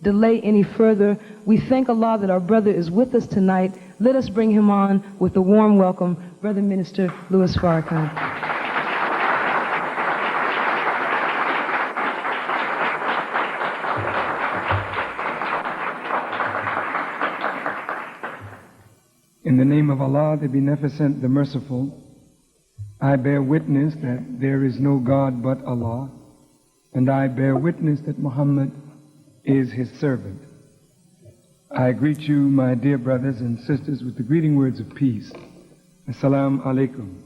delay any further. We thank Allah that our brother is with us tonight. Let us bring him on with a warm welcome, Brother Minister Louis Farrakhan. In the name of Allah, the Beneficent, the Merciful, I bear witness that there is no God but Allah, and I bear witness that Muhammad is his servant. I greet you, my dear brothers and sisters, with the greeting words of peace. Assalamu alaikum.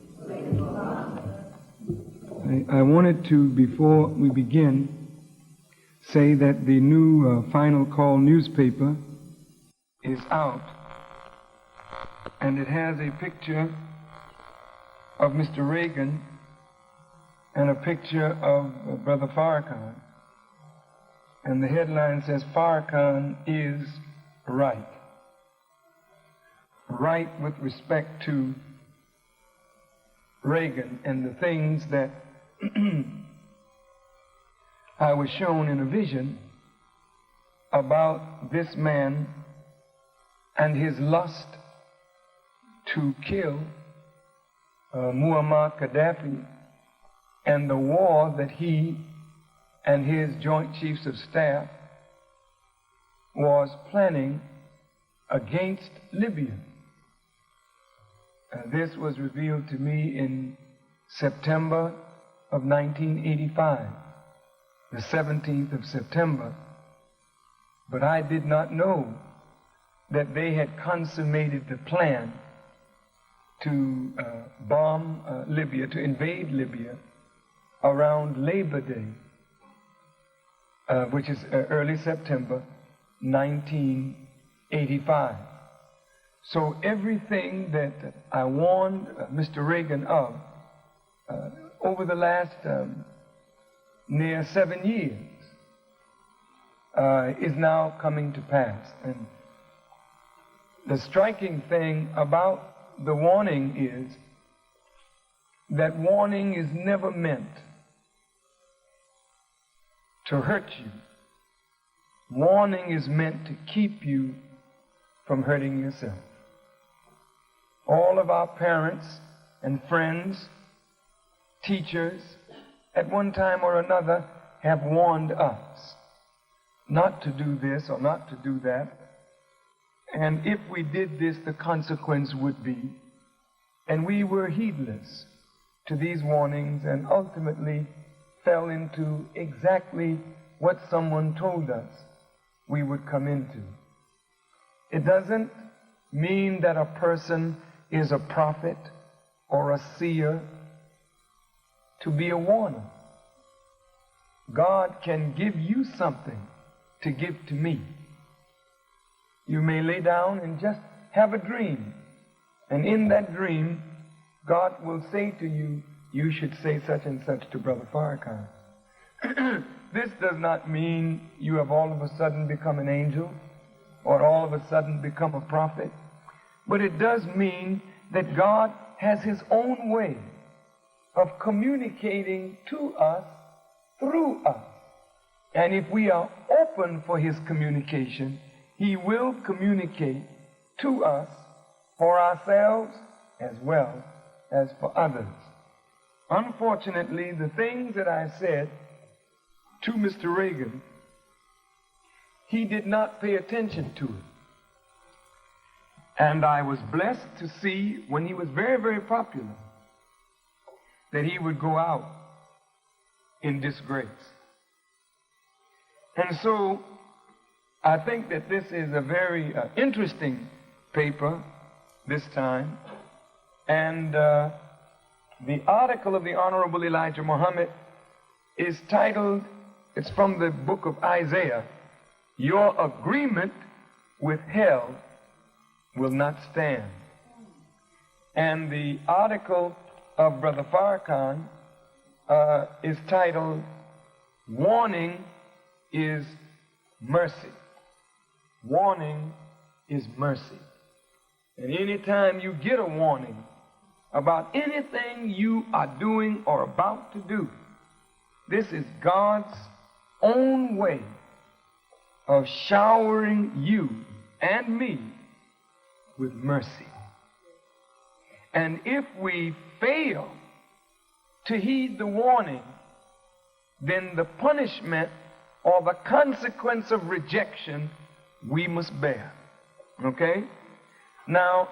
I wanted to, before we begin, say that the new Final Call newspaper is out, and it has a picture of Mr. Reagan and a picture of Brother Farrakhan. And the headline says, Farrakhan is right. Right with respect to Reagan and the things that I was shown in a vision about this man and his lust to kill Muammar Gaddafi and the war that he and his Joint Chiefs of Staff was planning against Libya. This was revealed to me in September of 1985, the 17th of September. But I did not know that they had consummated the plan to bomb Libya, to invade Libya around Labor Day, which is early September 1985. So everything that I warned Mr. Reagan of over the last near 7 years is now coming to pass. And the striking thing about the warning is that warning is never meant to hurt you. Warning is meant to keep you from hurting yourself. All of our parents and friends, teachers, at one time or another have warned us not to do this or not to do that. And if we did this, the consequence would be, and we were heedless to these warnings and ultimately fell into exactly what someone told us we would come into. It doesn't mean that a person is a prophet or a seer to be a warner. God can give you something to give to me. You may lay down and just have a dream. And in that dream, God will say to you, you should say such and such to Brother Farrakhan. This does not mean you have all of a sudden become an angel or all of a sudden become a prophet. But it does mean that God has his own way of communicating to us through us. And if we are open for his communication, he will communicate to us for ourselves as well as for others. Unfortunately, the things that I said to Mr. Reagan, he did not pay attention to it. And I was blessed to see when he was very, very popular that he would go out in disgrace. And so I think that this is a very interesting paper this time. And the article of the Honorable Elijah Muhammad is titled, it's from the book of Isaiah, Your Agreement with Hell Will Not Stand. And the article of Brother Farrakhan is titled, Warning is Mercy. Warning is mercy. And anytime you get a warning about anything you are doing or about to do, this is God's own way of showering you and me with mercy. And if we fail to heed the warning, then the punishment or the consequence of rejection we must bear. Okay? Now,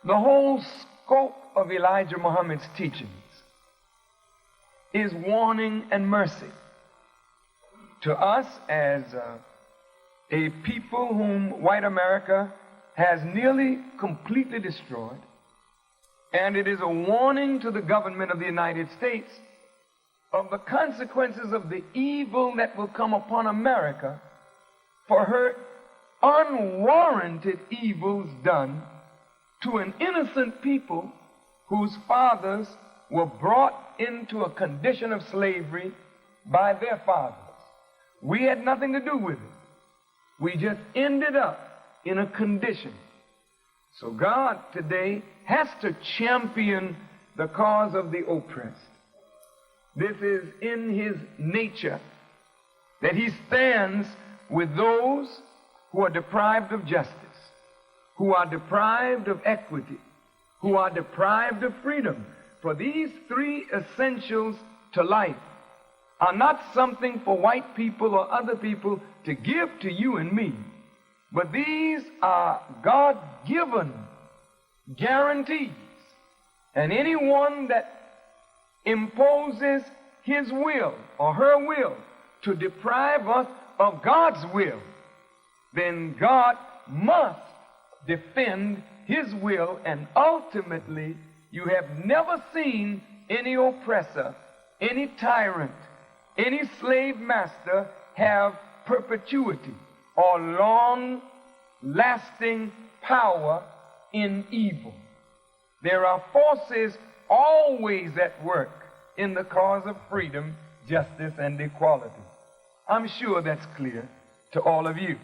the whole scope of Elijah Muhammad's teachings is warning and mercy to us as a people whom white America has nearly completely destroyed, and it is a warning to the government of the United States of the consequences of the evil that will come upon America for her unwarranted evils done to an innocent people whose fathers were brought into a condition of slavery by their fathers. We had nothing to do with it. We just ended up in a condition. So God today has to champion the cause of the oppressed. This is in his nature, that he stands with those who are deprived of justice, who are deprived of equity, who are deprived of freedom. For these three essentials to life are not something for white people or other people to give to you and me, but these are God-given guarantees. And anyone that imposes his will or her will to deprive us of God's will, then God must defend his will, and ultimately you have never seen any oppressor, any tyrant, any slave master have perpetuity or long-lasting power in evil. There are forces always at work in the cause of freedom, justice, and equality. I'm sure that's clear to all of you.